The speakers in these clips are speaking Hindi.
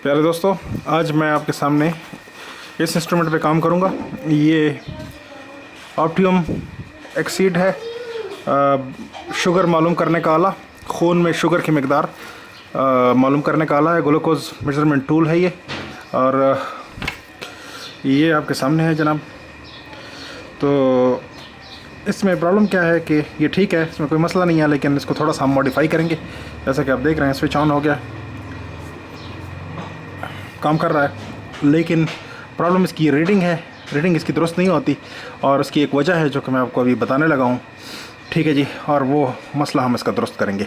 प्यारे दोस्तों, आज मैं आपके सामने इस इंस्ट्रूमेंट पे काम करूंगा। ये ऑप्टियम एक्सीड है। शुगर मालूम करने का आला, खून में शुगर की मकदार मालूम करने का आला है। ग्लूकोज मेजरमेंट टूल है ये, और ये आपके सामने है जनाब। तो इसमें प्रॉब्लम क्या है कि ये ठीक है, इसमें कोई मसला नहीं है, लेकिन इसको थोड़ा सा हम मॉडिफाई करेंगे। जैसा कि आप देख रहे हैं, स्विच ऑन हो गया, काम कर रहा है, लेकिन प्रॉब्लम इसकी रीडिंग है। रीडिंग इसकी दुरुस्त नहीं होती, और उसकी एक वजह है जो कि मैं आपको अभी बताने लगा हूँ। ठीक है जी, और वो मसला हम इसका दुरुस्त करेंगे।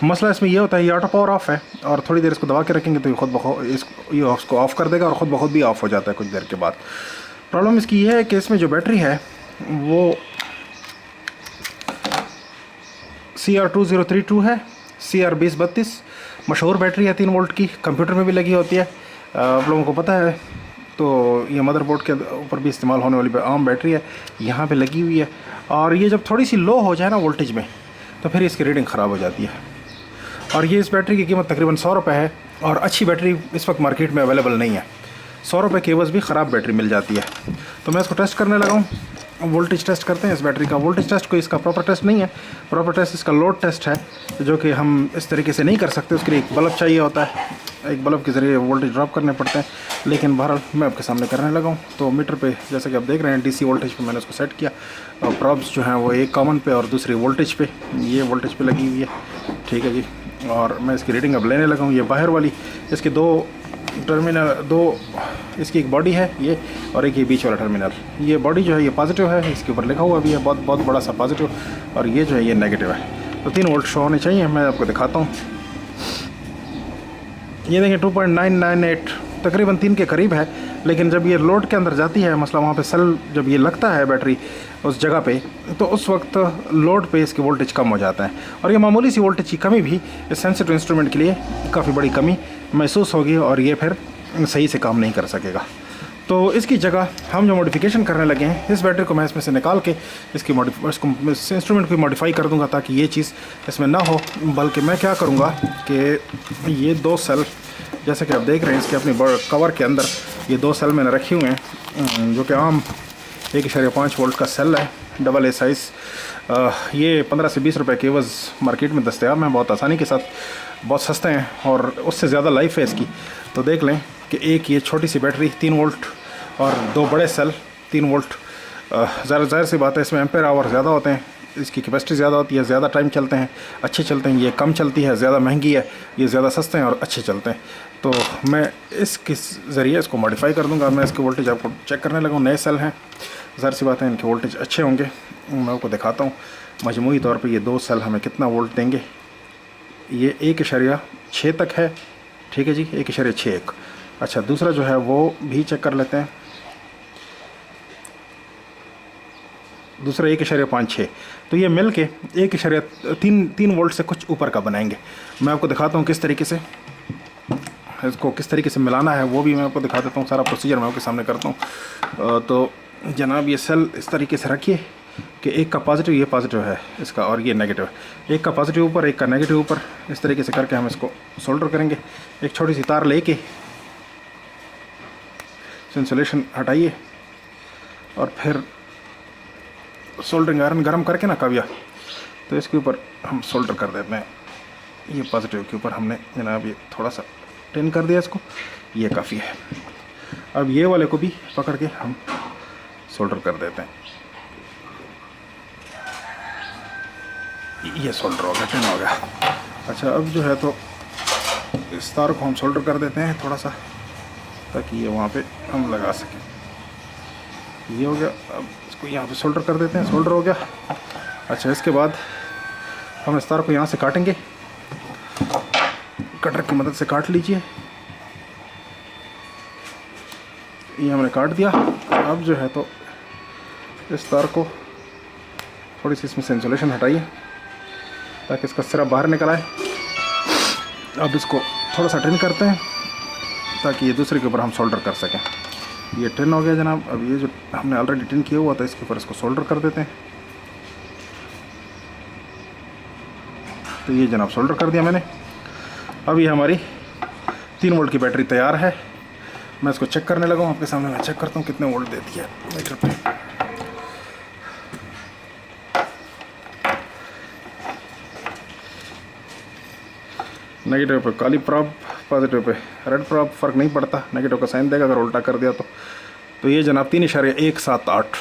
मसला इसमें ये होता है, ये ऑटो पावर ऑफ है, और थोड़ी देर इसको दबा के रखेंगे तो ये खुद बखुद इसको ऑफ़ कर देगा, और ख़ुद बखुद भी ऑफ़ हो जाता है कुछ देर के बाद। प्रॉब्लम इसकी ये है कि इसमें जो बैटरी है वो CR2032 है, CR2032 मशहूर बैटरी है, 3 वोल्ट की, कंप्यूटर में भी लगी होती है। आप लोगों को पता है। तो ये मदरबोर्ड के ऊपर भी इस्तेमाल होने वाली आम बैटरी है, यहाँ पे लगी हुई है। और ये जब थोड़ी सी लो हो जाए ना वोल्टेज में, तो फिर इसकी रीडिंग ख़राब हो जाती है। और ये इस बैटरी की कीमत तकरीबन 100 रुपये है, और अच्छी बैटरी इस वक्त मार्केट में अवेलेबल नहीं है। 100 रुपये के एवज़ भी ख़राब बैटरी मिल जाती है। तो मैं इसको टेस्ट करने लगा हूँ। वोल्टेज टेस्ट करते हैं इस बैटरी का। वोल्टेज टेस्ट कोई इसका प्रॉपर टेस्ट नहीं है। प्रॉपर टेस्ट इसका लोड टेस्ट है, जो कि हम इस तरीके से नहीं कर सकते। उसके लिए एक बल्ब चाहिए होता है, एक बल्ब के ज़रिए वोल्टेज ड्रॉप करने पड़ते हैं। लेकिन बहरहाल मैं आपके सामने करने लगा हूँ। तो मीटर पे जैसे कि आप देख रहे हैं, DC वोल्टेज पे मैंने उसको सेट किया, और प्रॉब्स जो हैं वो एक कॉमन पे और दूसरी वोल्टेज पे, ये वोल्टेज पे लगी हुई है। ठीक है जी, और मैं इसकी रीडिंग अब लेने लगा हूँ। ये बाहर वाली, इसके 2 टर्मिनल, 2 इसकी एक बॉडी है ये, और एक ये बीच वाला टर्मिनल। ये बॉडी जो है ये पॉजिटिव है, इसके ऊपर लिखा हुआ भी है बहुत बहुत बड़ा सा पॉजिटिव, और ये जो है ये नेगेटिव है। तो 3 वोल्ट शो होने चाहिए। मैं आपको दिखाता हूँ। ये देखें 2.998 तकरीबन 3 के करीब है। लेकिन जब ये लोड के अंदर जाती है, मसला वहाँ पे सेल जब ये लगता है बैटरी उस जगह पे, तो उस वक्त लोड पे इसकी वोल्टेज कम हो जाता है। और ये मामूली सी वोल्टेज की कमी भी इस सेंसिटिव इंस्ट्रूमेंट के लिए काफ़ी बड़ी कमी महसूस होगी, और ये फिर सही से काम नहीं कर सकेगा। तो इसकी जगह हम जो मॉडिफिकेशन करने लगे हैं, इस बैटरी को मैं इसमें से निकाल के इसकी इस इंस्ट्रूमेंट को मॉडिफाई कर दूंगा, ताकि ये चीज़ इसमें ना हो। बल्कि मैं क्या करूँगा कि ये 2 सेल, जैसे कि आप देख रहे हैं, इसके अपने कवर के अंदर ये 2 सेल मैंने रखे हुए हैं, जो कि आम 1.5 वोल्ट का सेल है, AA साइज़। ये 15 से 20 रुपये के एवज़ मार्केट में दस्तयाब हैं, बहुत आसानी के साथ, बहुत सस्ते हैं, और उससे ज़्यादा लाइफ है इसकी। तो देख लें कि एक ये छोटी सी बैटरी 3 वोल्ट और 2 बड़े सेल 3 वोल्ट, ज़ाहिर सी बात है इसमें एम्पेयर आवर ज़्यादा होते हैं, इसकी कैपेसिटी ज़्यादा होती है, ज़्यादा टाइम चलते हैं, अच्छे चलते हैं। ये कम चलती है, ज़्यादा महंगी है, ये ज़्यादा सस्ते हैं और अच्छे चलते हैं। तो मैं इसके ज़रिए इसको मॉडिफाई कर दूंगा। मैं इसके वोल्टेज आपको चेक करने लगा हूँ। नए सेल हैं, ज़ाहिर सी बात है इनके वोल्टेज अच्छे होंगे। मैं आपको दिखाता हूँ मजमूई तौर पे ये 2 सेल हमें कितना वोल्ट देंगे। ये 1.6 तक है। ठीक है जी, 1.61। अच्छा, दूसरा जो है वो भी चेक कर लेते हैं। दूसरा 1.56। तो ये मिल के 1.3 वोल्ट से कुछ ऊपर का बनाएंगे। मैं आपको दिखाता हूँ किस तरीके से इसको किस तरीके से मिलाना है, वो भी मैं आपको दिखा देता हूँ। सारा प्रोसीजर मैं आपके सामने करता हूँ। तो जनाब, ये सेल इस तरीके से रखिए कि एक का पॉजिटिव, ये पॉजिटिव है इसका, और ये नेगेटिव है। एक का पॉजिटिव ऊपर, एक का नेगेटिव ऊपर, इस तरीके से करके हम इसको सोल्डर करेंगे। एक छोटी सी तार लेके इंसुलेशन हटाइए, और फिर सोल्डरिंग आयरन गर्म करके ना काव्या, तो इसके ऊपर हम सोल्डर कर देते हैं। ये पॉजिटिव के ऊपर हमने जनाब ये थोड़ा सा टिन कर दिया इसको, ये काफ़ी है। अब ये वाले को भी पकड़ के हम सोल्डर कर देते हैं। ये सोल्डर हो गया, टिन हो गया। अच्छा, अब जो है तो इस तार को हम सोल्डर कर देते हैं थोड़ा सा, ताकि ये वहाँ पे हम लगा सकें। ये हो गया। अब इसको यहाँ पे सोल्डर कर देते हैं। सोल्डर हो गया। अच्छा, इसके बाद हम इस तार को यहाँ से काटेंगे। कटर की मदद से काट लीजिए। ये हमने काट दिया। अब जो है तो इस तार को थोड़ी सी इसमें से इंसुलेशन हटाइए, ताकि इसका सिरा बाहर निकल आए। अब इसको थोड़ा सा टिन करते हैं, ताकि ये दूसरे के ऊपर हम सोल्डर कर सकें। ये टिन हो गया जनाब। अब ये जो हमने ऑलरेडी टिन किया हुआ था, इसके ऊपर इसको सोल्डर कर देते हैं। तो ये जनाब सोल्डर कर दिया मैंने। अब ये हमारी 3 वोल्ट की बैटरी तैयार है। मैं इसको चेक करने लगा हूँ आपके सामने। मैं चेक करता हूँ कितने वोल्ट देती है मीटर पे। नेगेटिव पे काली probe, positive pay red probe, फ़र्क नहीं पड़ता, नेगेटिव का साइन देगा अगर उल्टा कर दिया तो ये जनाब 3.178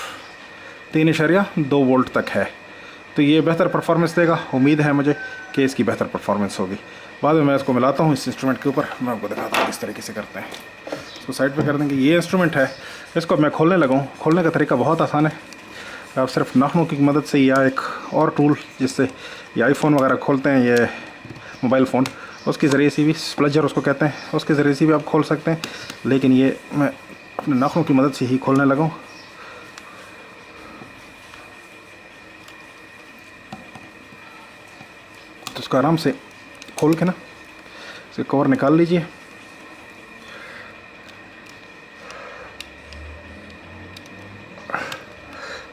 3.2 वोल्ट तक है। तो ये बेहतर परफॉर्मेंस देगा। उम्मीद है मुझे कि इसकी बेहतर परफॉर्मेंस होगी। बाद में मैं इसको मिलाता हूँ इस इंस्ट्रूमेंट के ऊपर, मैं आपको दिखाता हूँ किस तरीके से करते हैं। इसको साइड पे कर देंगे। ये इंस्ट्रूमेंट है, इसको मैं खोलने लगा हूँ। खोलने का तरीका बहुत आसान है। आप सिर्फ नाखूनों की मदद से या एक और टूल जिससे ये आईफोन वगैरह खोलते हैं, ये मोबाइल फ़ोन, उसके ज़रिए से भी, स्प्लजर उसको कहते हैं, उसके ज़रिए से भी आप खोल सकते हैं। लेकिन ये मैं अपने नाखूनों की मदद से ही खोलने लगा हूँ। तो इसको आराम से खोल के ना इसके कवर निकाल लीजिए।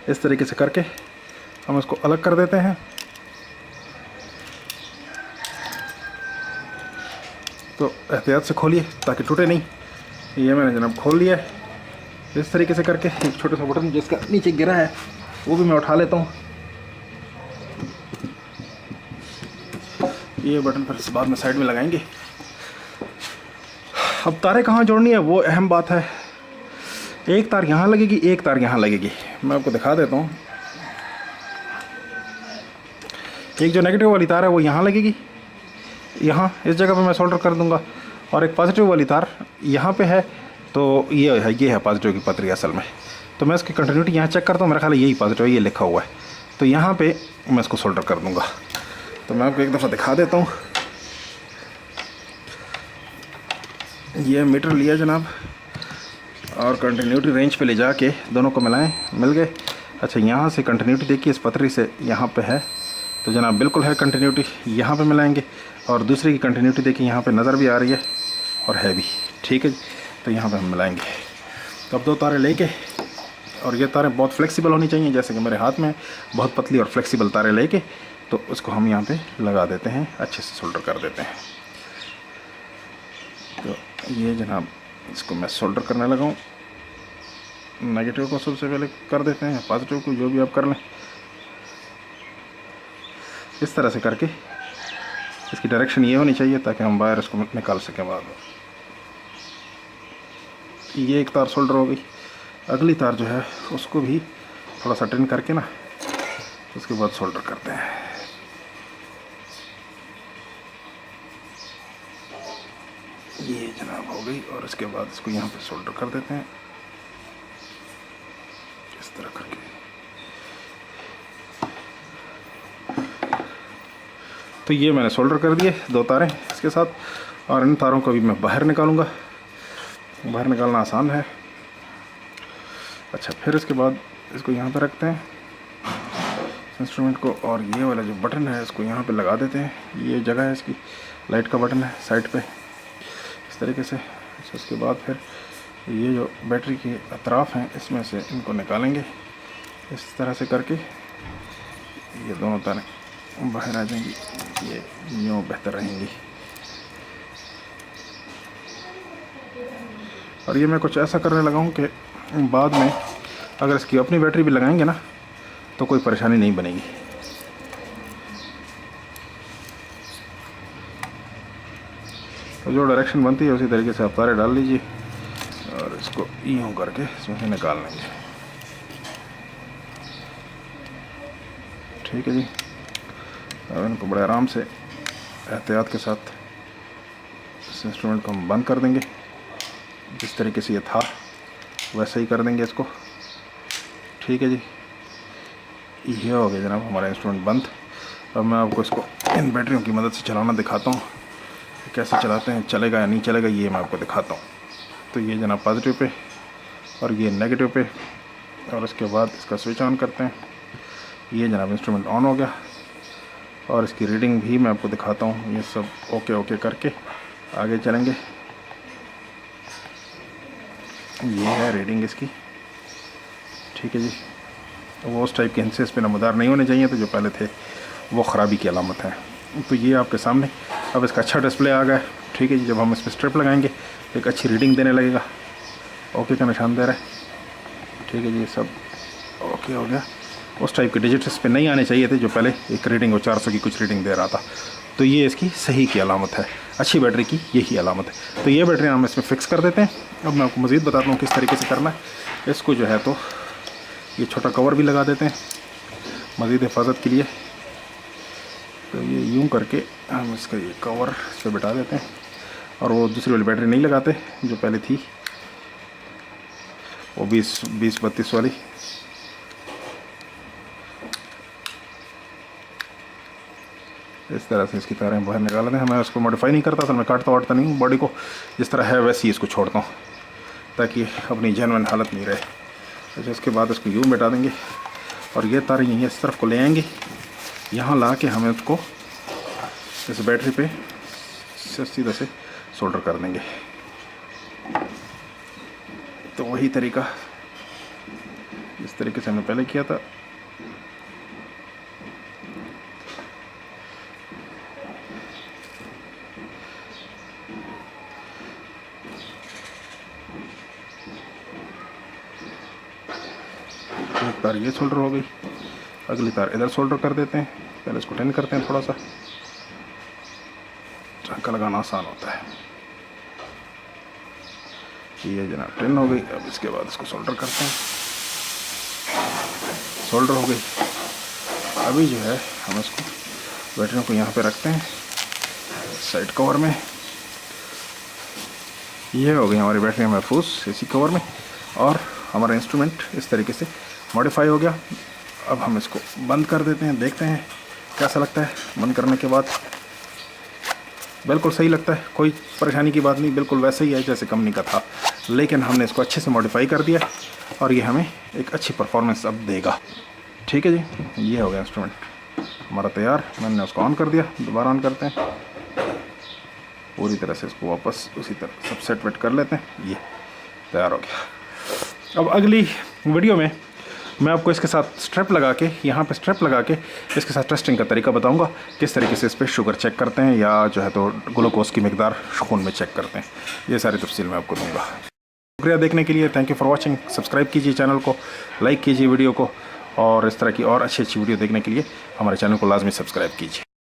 इस तरीके से करके हम इसको अलग कर देते हैं। तो एहतियात से खोलिए ताकि टूटे नहीं। ये मैंने जनाब खोल लिया है। इस तरीके से करके एक छोटा सा बटन जिसका नीचे गिरा है वो भी मैं उठा लेता हूँ। ये बटन पर बाद में साइड में लगाएंगे। अब तारें कहाँ जोड़नी है वो अहम बात है। एक तार यहाँ लगेगी, एक तार यहाँ लगेगी। मैं आपको दिखा देता हूँ। एक जो नेगेटिव वाली तार है वो यहाँ लगेगी, यहाँ इस जगह पे मैं सोल्डर कर दूंगा। और एक पॉजिटिव वाली तार यहाँ पे है। तो ये है पॉजिटिव की पतरी असल में। तो मैं इसकी कंटिन्यूटी यहाँ चेक करता हूँ। मेरा ख्याल है यही पॉजिटिव है, ये लिखा हुआ है। तो यहाँ पे मैं इसको सोल्डर कर दूंगा। तो मैं आपको एक दफ़ा दिखा देता हूँ। ये मीटर लिया जनाब और कंटिन्यूटी रेंज पे ले जाके दोनों को मिलाएं, मिल गए। अच्छा, यहाँ से कंटिन्यूटी देखिए इस पतरी से यहाँ पे है। तो जनाब बिल्कुल है कंटिन्यूटी। यहाँ पे मिलाएंगे और दूसरी की कंटिन्यूटी देखिए यहाँ पे नज़र भी आ रही है और है भी। ठीक है जी, तो यहाँ पे हम मिलाएंगे। तो अब 2 तारें लेके, और ये तारें बहुत फ्लेक्सिबल होनी चाहिए जैसे कि मेरे हाथ में, बहुत पतली और फ्लेक्सिबल तारें लेके तो उसको हम यहाँ पे लगा देते हैं, अच्छे से सोल्डर कर देते हैं। तो ये जनाब इसको मैं सोल्डर करने लगा हूँ। नेगेटिव को सबसे पहले कर देते हैं, पॉजिटिव को जो भी आप कर लें। इस तरह से करके इसकी डायरेक्शन ये होनी चाहिए ताकि हम बाहर इसको निकाल सकें बाद में। ये एक तार सोल्डर हो गई। अगली तार जो है उसको भी थोड़ा सा ट्रिम करके ना उसके बाद सोल्डर करते हैं। ये जनाब हो गई और इसके बाद इसको यहाँ पे सोल्डर कर देते हैं इस तरह करके। तो ये मैंने सोल्डर कर दिए 2 तारें इसके साथ, और इन तारों को भी मैं बाहर निकालूंगा। बाहर निकालना आसान है। अच्छा, फिर इसके बाद इसको यहाँ पे रखते हैं इंस्ट्रूमेंट को, और ये वाला जो बटन है इसको यहाँ पे लगा देते हैं। ये जगह है इसकी, लाइट का बटन है साइड पे इस तरीके से। उसके बाद फिर ये जो बैटरी के अतराफ़ हैं इसमें से इनको निकालेंगे इस तरह से करके। ये दोनों तारें बाहर आ जाएंगी, ये यूँ बेहतर रहेंगी। और ये मैं कुछ ऐसा करने लगा हूँ कि बाद में अगर इसकी अपनी बैटरी भी लगाएंगे ना तो कोई परेशानी नहीं बनेगी। तो जो डायरेक्शन बनती है उसी तरीके से आप तारे डाल लीजिए और इसको यूँ करके इसमें से निकाल लेंगे। ठीक है जी। अब इनको बड़े आराम से एहतियात के साथ इस इंस्ट्रूमेंट को हम बंद कर देंगे। जिस तरीके से ये था वैसे ही कर देंगे इसको। ठीक है जी, ये हो गया जनाब हमारा इंस्ट्रूमेंट बंद। अब मैं आपको इसको इन बैटरियों की मदद से चलाना दिखाता हूँ, कैसे चलाते हैं, चलेगा या नहीं चलेगा ये मैं आपको दिखाता हूँ। तो ये जनाब पॉजिटिव पे और ये नेगेटिव पे, और उसके बाद इसका स्विच ऑन करते हैं। ये जनाब इंस्ट्रूमेंट ऑन हो गया और इसकी रीडिंग भी मैं आपको दिखाता हूँ। ये सब ओके करके आगे चलेंगे। ये है रीडिंग इसकी। ठीक है जी। वो उस टाइप के हिस्से इस पर नमदार नहीं होने चाहिए, तो जो पहले थे वो ख़राबी की अलामत है। तो ये आपके सामने अब इसका अच्छा डिस्प्ले आ गया है। ठीक ठीक है जी। जब हम इस पर स्ट्रिप लगाएंगे एक अच्छी रीडिंग देने लगेगा। ओके का निशान दे रहा है, ठीक है जी। सब ओके हो गया। उस टाइप के डिजिट इस पर नहीं आने चाहिए थे जो पहले एक रीडिंग और 400 की कुछ रीडिंग दे रहा था। तो ये इसकी सही की अलामत है, अच्छी बैटरी की यही अलामत है। तो ये बैटरी हम इसमें फ़िक्स कर देते हैं। अब मैं आपको मज़ीद बताता हूँ किस तरीके से करना है। इसको जो है तो ये छोटा कवर भी लगा देते हैं मज़ीद हिफाजत के लिए। तो ये यूँ करके हम इसका ये कवर इस पर बिठा देते हैं और वो दूसरी वाली बैटरी नहीं लगाते जो पहले थी, वो 20-32 वाली। इस तरह से इसकी तारें बाहर निकाल दें। मैं उसको मॉडिफाई नहीं करता, तो मैं काटता वाटता नहीं हूँ। बॉडी को जिस तरह है वैसे ही इसको छोड़ता हूँ ताकि अपनी जेन्युइन हालत नहीं रहे। अच्छा, इसके बाद इसको यूँ मिटा देंगे और ये तार यहीं इस तरफ को ले आएंगे। यहाँ ला के हमें उसको इस बैटरी पे सीधा से सोल्डर कर देंगे। तो वही तरीका इस तरीके से हमने पहले किया था। एक तार ये सोल्डर हो गई, अगली तार इधर सोल्डर कर देते हैं। पहले इसको टेन करते हैं थोड़ा सा, चक्का लगाना आसान होता है। ये जनाब टेन हो गई। अब इसके बाद इसको सोल्डर करते हैं। सोल्डर हो गई। अभी जो है हम इसको बैटरियों को यहाँ पे रखते हैं साइड कवर में। ये हो गई हमारी बैटरी महफूज इसी कवर में और हमारा इंस्ट्रूमेंट इस तरीके से मॉडिफाई हो गया। अब हम इसको बंद कर देते हैं, देखते हैं कैसा लगता है। बंद करने के बाद बिल्कुल सही लगता है, कोई परेशानी की बात नहीं, बिल्कुल वैसे ही है जैसे कंपनी का था। लेकिन हमने इसको अच्छे से मॉडिफाई कर दिया और ये हमें एक अच्छी परफॉर्मेंस अब देगा। ठीक है जी, ये हो गया इंस्ट्रूमेंट हमारा तैयार। मैंने उसको ऑन कर दिया, दोबारा ऑन करते हैं। पूरी तरह से इसको वापस उसी तरह सब सेट वेट कर लेते हैं। ये तैयार हो गया। अब अगली वीडियो में मैं आपको इसके साथ स्ट्रिप लगा के, यहाँ पे स्ट्रिप लगा के इसके साथ टेस्टिंग का तरीका बताऊंगा, किस तरीके से इस पर शुगर चेक करते हैं या जो है तो ग्लूकोज की मिकदार खून में चेक करते हैं। ये सारी तफसील मैं आपको दूंगा। शुक्रिया देखने के लिए, thank you for watching. Subscribe कीजिए चैनल को, लाइक कीजिए वीडियो को और इस तरह की और अच्छी वीडियो देखने के लिए हमारे चैनल को लाजमी सब्सक्राइब कीजिए।